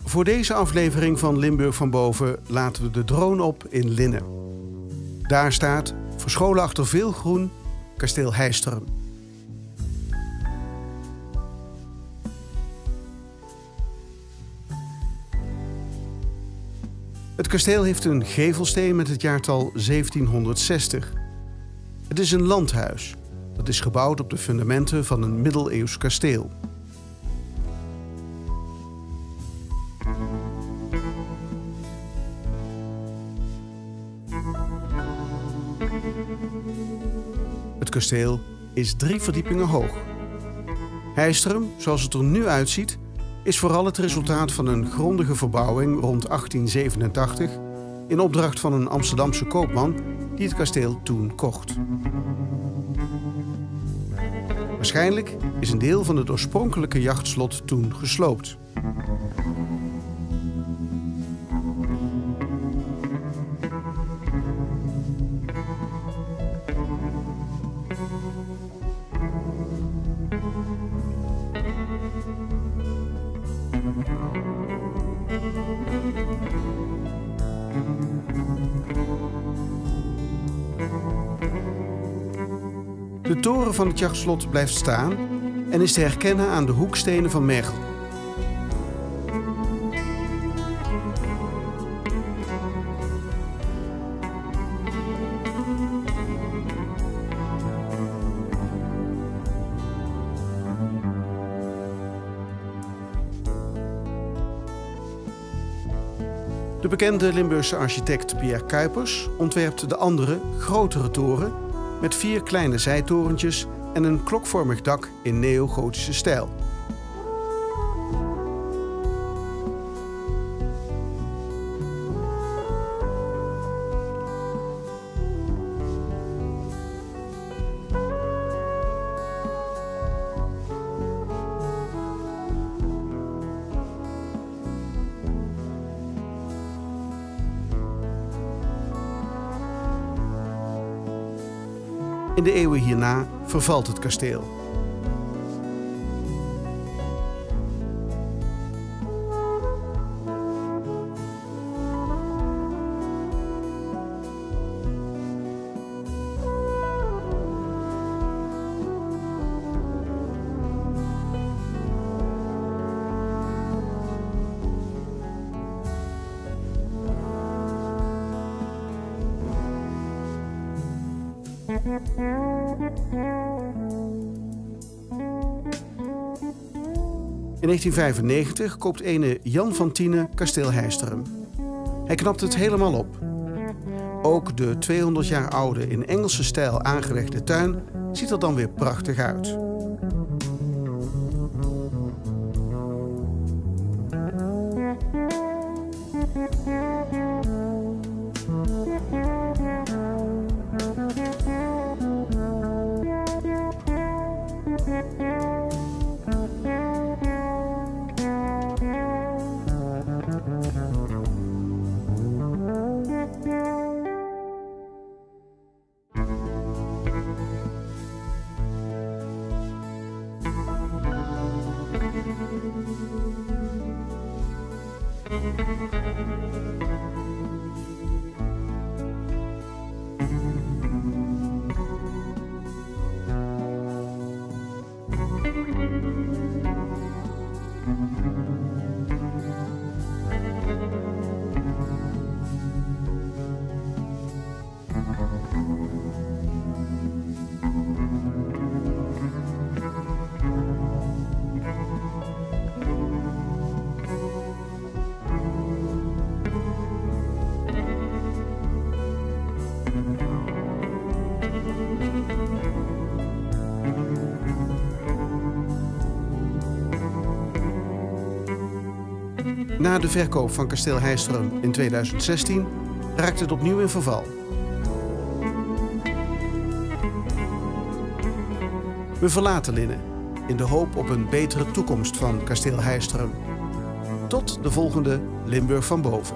Voor deze aflevering van Limburg van Boven laten we de drone op in Linne. Daar staat, verscholen achter veel groen, kasteel Heistrum. Het kasteel heeft een gevelsteen met het jaartal 1760. Het is een landhuis. Dat is gebouwd op de fundamenten van een middeleeuws kasteel. Het kasteel is 3 verdiepingen hoog. Heistrum, zoals het er nu uitziet, is vooral het resultaat van een grondige verbouwing rond 1887 in opdracht van een Amsterdamse koopman die het kasteel toen kocht. Waarschijnlijk is een deel van het oorspronkelijke jachtslot toen gesloopt. De toren van het jachtslot blijft staan en is te herkennen aan de hoekstenen van mergel. De bekende Limburgse architect Pierre Cuypers ontwerpt de andere, grotere toren met 4 kleine zijtorentjes en een klokvormig dak in neogotische stijl. In de eeuwen hierna vervalt het kasteel. In 1995 koopt ene Jan van Tiene kasteel Heistrum. Hij knapt het helemaal op. Ook de 200 jaar oude in Engelse stijl aangelegde tuin ziet er dan weer prachtig uit. Na de verkoop van kasteel Heistrum in 2016 raakt het opnieuw in verval. We verlaten Linne in de hoop op een betere toekomst van kasteel Heistrum. Tot de volgende Limburg van Boven.